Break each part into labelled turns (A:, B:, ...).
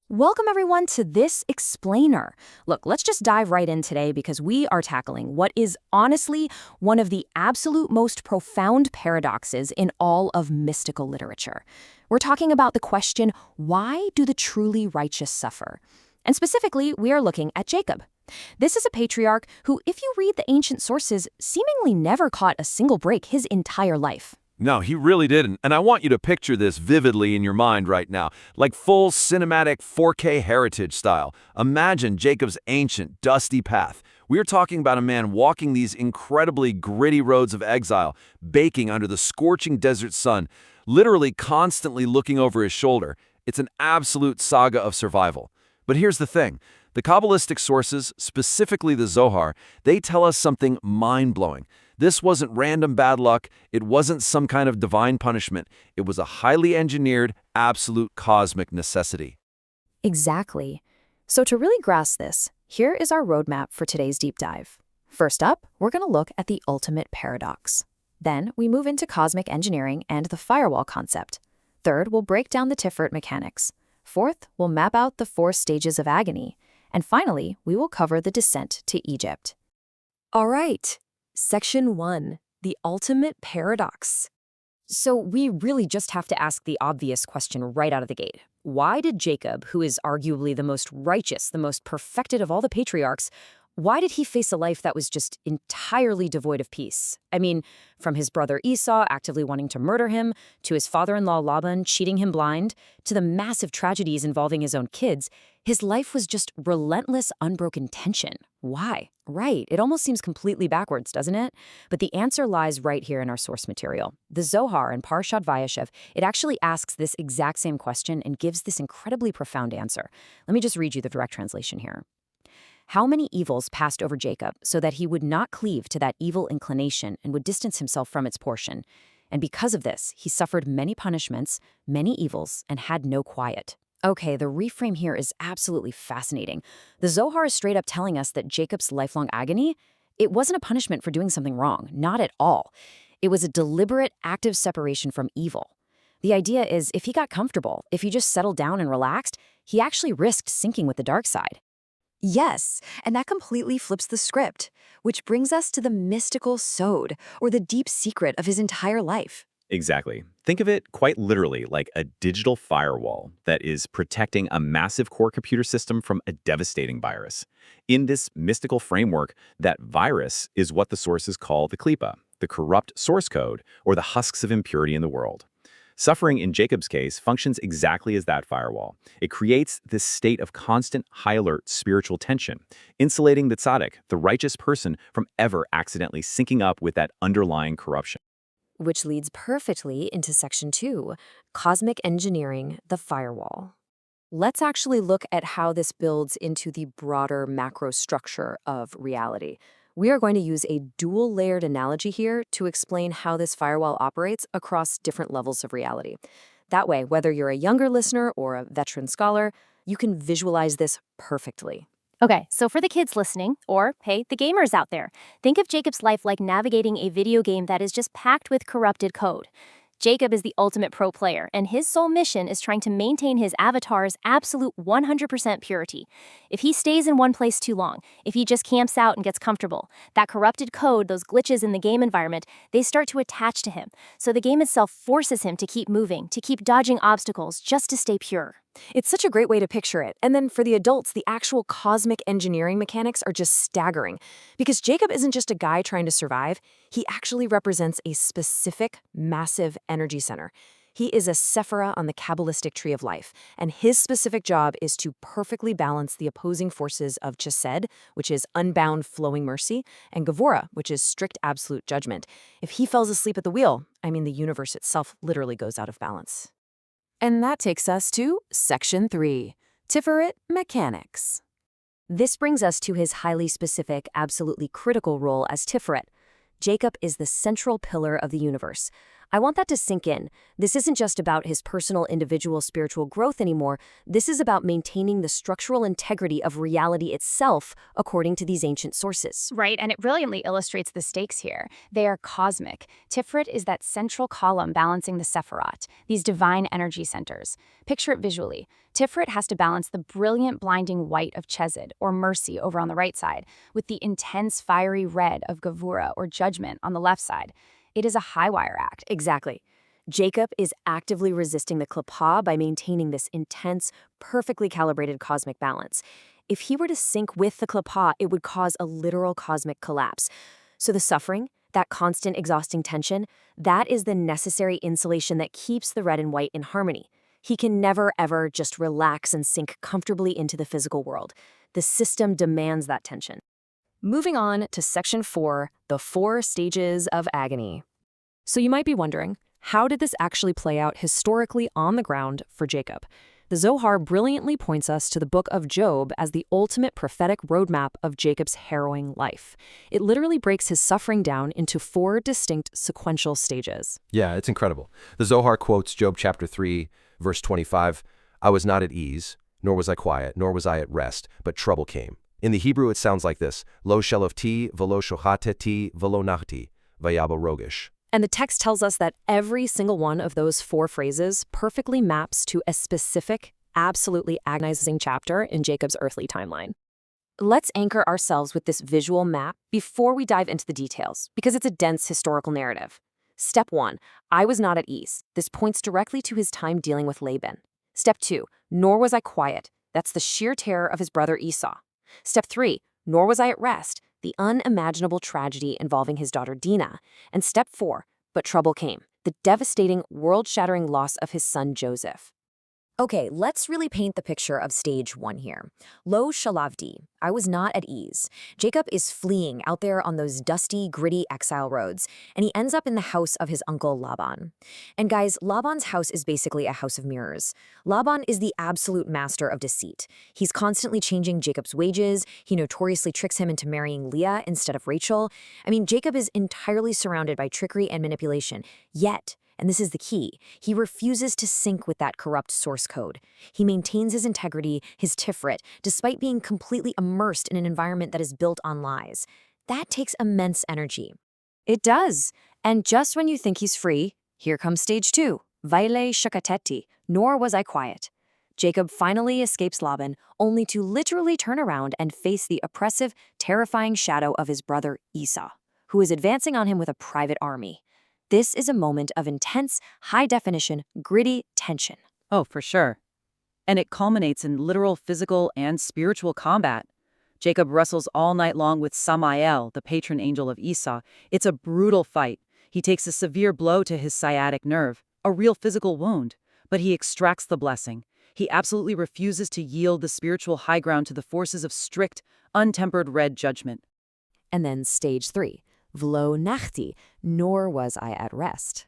A: Welcome everyone to this explainer. Look, let's just dive right in today because we are tackling what is honestly one of the absolute most profound paradoxes in all of mystical literature. We're talking about the question, why do the truly righteous suffer? And specifically, we are looking at Jacob. This is a patriarch who, if you read the ancient sources, seemingly never caught a single break his entire life.
B: No, he really didn't. And I want you to picture this vividly in your mind right now, like full cinematic 4K heritage style. Imagine Jacob's ancient, dusty path. We are talking about a man walking these incredibly gritty roads of exile, baking under the scorching desert sun, literally constantly looking over his shoulder. It's an absolute saga of survival. But here's the thing. The Kabbalistic sources, specifically the Zohar, they tell us something mind-blowing. This wasn't random bad luck. It wasn't some kind of divine punishment. It was a highly engineered, absolute cosmic necessity.
A: Exactly. So to really grasp this, here is our roadmap for today's deep dive. First up, we're going to look at the ultimate paradox. Then we move into cosmic engineering and the firewall concept. Third, we'll break down the Tiferet mechanics. Fourth, we'll map out the 4 stages of agony. And finally, we will cover the descent to Egypt. All right. Section 1, the ultimate paradox. So we really just have to ask the obvious question right out of the gate. Why did Jacob, who is arguably the most righteous, the most perfected of all the patriarchs, why did he face a life that was just entirely devoid of peace? I mean, from his brother Esau actively wanting to murder him, to his father-in-law Laban cheating him blind, to the massive tragedies involving his own kids, his life was just relentless, unbroken tension. Why? Right, it almost seems completely backwards, doesn't it? But the answer lies right here in our source material. The Zohar in Parshat Vayeshev, it actually asks this exact same question and gives this incredibly profound answer. Let me just read you the direct translation here. How many evils passed over Jacob so that he would not cleave to that evil inclination and would distance himself from its portion? And because of this, he suffered many punishments, many evils, and had no quiet. Okay, the reframe here is absolutely fascinating. The Zohar is straight up telling us that Jacob's lifelong agony, it wasn't a punishment for doing something wrong, not at all. It was a deliberate, active separation from evil. The idea is if he got comfortable, if he just settled down and relaxed, he actually risked sinking with the dark side. Yes, and that completely flips the script, which brings us to the mystical sod, or the deep secret of his entire life.
C: Exactly. Think of it quite literally like a digital firewall that is protecting a massive core computer system from a devastating virus. In this mystical framework, that virus is what the sources call the klipa, the corrupt source code, or the husks of impurity in the world. Suffering in Jacob's case functions exactly as that firewall. It creates this state of constant, high-alert spiritual tension, insulating the tzaddik, the righteous person, from ever accidentally syncing up with that underlying corruption.
A: Which leads perfectly into Section 2, Cosmic Engineering, the Firewall. Let's actually look at how this builds into the broader macro structure of reality. We are going to use a dual-layered analogy here to explain how this firewall operates across different levels of reality. That way, whether you're a younger listener or a veteran scholar, you can visualize this perfectly.
D: Okay, so for the kids listening, or, hey, the gamers out there, think of Jacob's life like navigating a video game that is just packed with corrupted code. Jacob is the ultimate pro player, and his sole mission is trying to maintain his avatar's absolute 100% purity. If he stays in one place too long, if he just camps out and gets comfortable, that corrupted code, those glitches in the game environment, they start to attach to him. So the game itself forces him to keep moving, to keep dodging obstacles, just to stay pure.
A: It's such a great way to picture it. And then for the adults, the actual cosmic engineering mechanics are just staggering. Because Jacob isn't just a guy trying to survive, he actually represents a specific, massive energy center. He is a Sephirah on the Kabbalistic tree of life, and his specific job is to perfectly balance the opposing forces of Chesed, which is unbound flowing mercy, and Gevurah, which is strict absolute judgment. If he falls asleep at the wheel, the universe itself literally goes out of balance. And that takes us to Section 3, Tiferet Mechanics. This brings us to his highly specific, absolutely critical role as Tiferet. Jacob is the central pillar of the universe, I want that to sink in. This isn't just about his personal individual spiritual growth anymore. This is about maintaining the structural integrity of reality itself, according to these ancient sources.
D: Right, and it brilliantly illustrates the stakes here. They are cosmic. Tiferet is that central column balancing the Sephirot, these divine energy centers. Picture it visually. Tiferet has to balance the brilliant blinding white of Chesed, or mercy, over on the right side, with the intense fiery red of Gevura, or judgment, on the left side. It is a high-wire act.
A: Exactly. Jacob is actively resisting the Klippa by maintaining this intense, perfectly calibrated cosmic balance. If he were to sync with the Klippa, it would cause a literal cosmic collapse. So the suffering, that constant exhausting tension, that is the necessary insulation that keeps the red and white in harmony. He can never, ever just relax and sink comfortably into the physical world. The system demands that tension. Moving on to Section 4, the 4 stages of agony. So you might be wondering, how did this actually play out historically on the ground for Jacob? The Zohar brilliantly points us to the book of Job as the ultimate prophetic roadmap of Jacob's harrowing life. It literally breaks his suffering down into 4 distinct sequential stages.
E: Yeah, it's incredible. The Zohar quotes Job chapter 3, verse 25, "I was not at ease, nor was I quiet, nor was I at rest, but trouble came." In the Hebrew, it sounds like this: Lo shelofti, velo shohateti, velo nachti, vayabo rogish.
A: And the text tells us that every single one of those 4 phrases perfectly maps to a specific, absolutely agonizing chapter in Jacob's earthly timeline. Let's anchor ourselves with this visual map before we dive into the details, because it's a dense historical narrative. Step 1, I was not at ease. This points directly to his time dealing with Laban. Step 2, nor was I quiet. That's the sheer terror of his brother Esau. Step 3, nor was I at rest. The unimaginable tragedy involving his daughter Dina. And step 4, but trouble came, the devastating, world-shattering loss of his son Joseph. Okay, let's really paint the picture of stage 1 here. Lo shalavdi, I was not at ease. Jacob is fleeing out there on those dusty, gritty exile roads, and he ends up in the house of his uncle Laban. And guys, Laban's house is basically a house of mirrors. Laban is the absolute master of deceit. He's constantly changing Jacob's wages. He notoriously tricks him into marrying Leah instead of Rachel. I mean, Jacob is entirely surrounded by trickery and manipulation, yet, and this is the key, he refuses to sync with that corrupt source code. He maintains his integrity, his tiferet, despite being completely immersed in an environment that is built on lies. That takes immense energy. It does. And just when you think he's free, here comes stage 2, vaile shakateti, nor was I quiet. Jacob finally escapes Laban, only to literally turn around and face the oppressive, terrifying shadow of his brother Esau, who is advancing on him with a private army. This is a moment of intense, high-definition, gritty tension.
F: Oh, for sure. And it culminates in literal physical and spiritual combat. Jacob wrestles all night long with Samael, the patron angel of Esau. It's a brutal fight. He takes a severe blow to his sciatic nerve, a real physical wound, but he extracts the blessing. He absolutely refuses to yield the spiritual high ground to the forces of strict, untempered red judgment.
A: And then stage 3. Vlo nachti, nor was I at rest.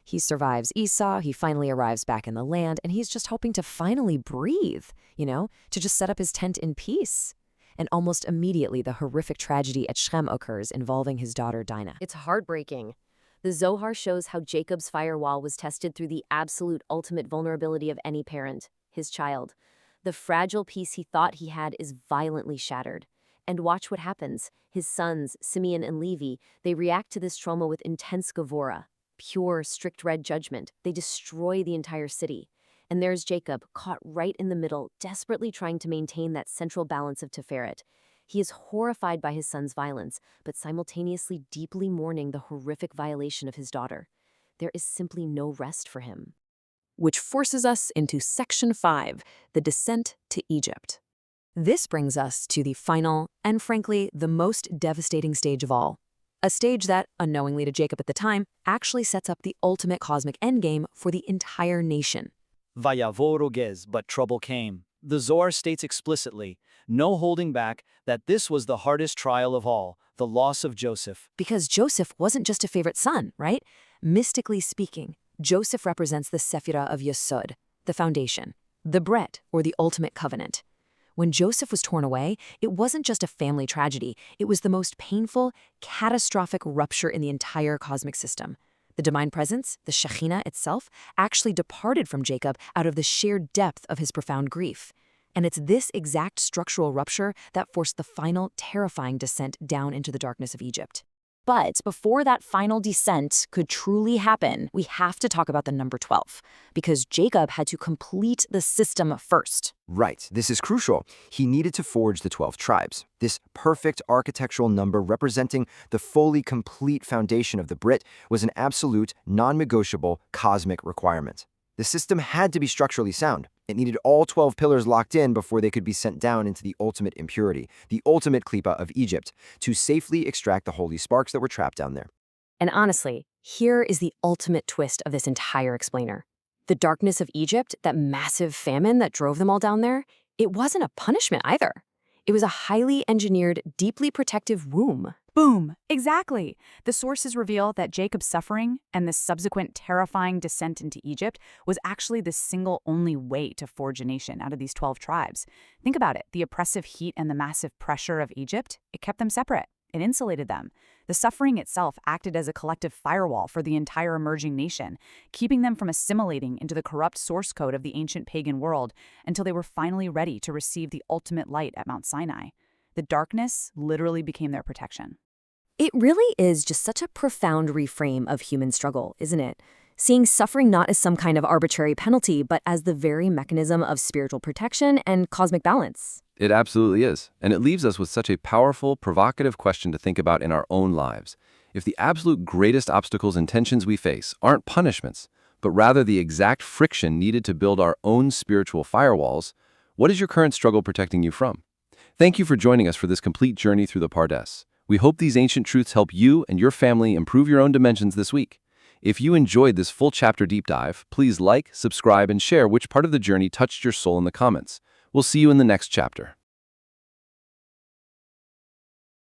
A: He survives Esau, he finally arrives back in the land, and he's just hoping to finally breathe, to just set up his tent in peace. And almost immediately, the horrific tragedy at Shechem occurs involving his daughter Dinah. It's heartbreaking. The Zohar shows how Jacob's firewall was tested through the absolute ultimate vulnerability of any parent, his child. The fragile peace he thought he had is violently shattered. And watch what happens. His sons, Simeon and Levi, they react to this trauma with intense gevura, pure, strict red judgment. They destroy the entire city. And there's Jacob, caught right in the middle, desperately trying to maintain that central balance of Tiferet. He is horrified by his son's violence, but simultaneously deeply mourning the horrific violation of his daughter. There is simply no rest for him. Which forces us into Section 5, the descent to Egypt. This brings us to the final, and frankly, the most devastating stage of all. A stage that, unknowingly to Jacob at the time, actually sets up the ultimate cosmic endgame for the entire nation.
G: Vayavo rogez, but trouble came. The Zohar states explicitly, no holding back, that this was the hardest trial of all, the loss of Joseph.
A: Because Joseph wasn't just a favorite son, right? Mystically speaking, Joseph represents the Sephirah of Yesod, the foundation, the Bret, or the ultimate covenant. When Joseph was torn away, it wasn't just a family tragedy. It was the most painful, catastrophic rupture in the entire cosmic system. The divine presence, the Shekhinah itself, actually departed from Jacob out of the sheer depth of his profound grief. And it's this exact structural rupture that forced the final, terrifying descent down into the darkness of Egypt. But before that final descent could truly happen, we have to talk about the number 12, because Jacob had to complete the system first.
H: Right, this is crucial. He needed to forge the 12 tribes. This perfect architectural number representing the fully complete foundation of the Brit was an absolute, non-negotiable cosmic requirement. The system had to be structurally sound. It needed all 12 pillars locked in before they could be sent down into the ultimate impurity, the ultimate klipa of Egypt, to safely extract the holy sparks that were trapped down there.
A: And honestly, here is the ultimate twist of this entire explainer. The darkness of Egypt, that massive famine that drove them all down there, it wasn't a punishment either. It was a highly engineered, deeply protective womb.
I: Boom! Exactly. The sources reveal that Jacob's suffering and the subsequent terrifying descent into Egypt was actually the single only way to forge a nation out of these 12 tribes. Think about it. The oppressive heat and the massive pressure of Egypt, it kept them separate. It insulated them. The suffering itself acted as a collective firewall for the entire emerging nation, keeping them from assimilating into the corrupt source code of the ancient pagan world until they were finally ready to receive the ultimate light at Mount Sinai. The darkness literally became their protection.
A: It really is just such a profound reframe of human struggle, isn't it? Seeing suffering not as some kind of arbitrary penalty, but as the very mechanism of spiritual protection and cosmic balance.
E: It absolutely is. And it leaves us with such a powerful, provocative question to think about in our own lives. If the absolute greatest obstacles and tensions we face aren't punishments, but rather the exact friction needed to build our own spiritual firewalls, what is your current struggle protecting you from? Thank you for joining us for this complete journey through the Pardes. We hope these ancient truths help you and your family improve your own dimensions this week. If you enjoyed this full chapter deep dive, please like, subscribe, and share which part of the journey touched your soul in the comments. We'll see you in the next chapter.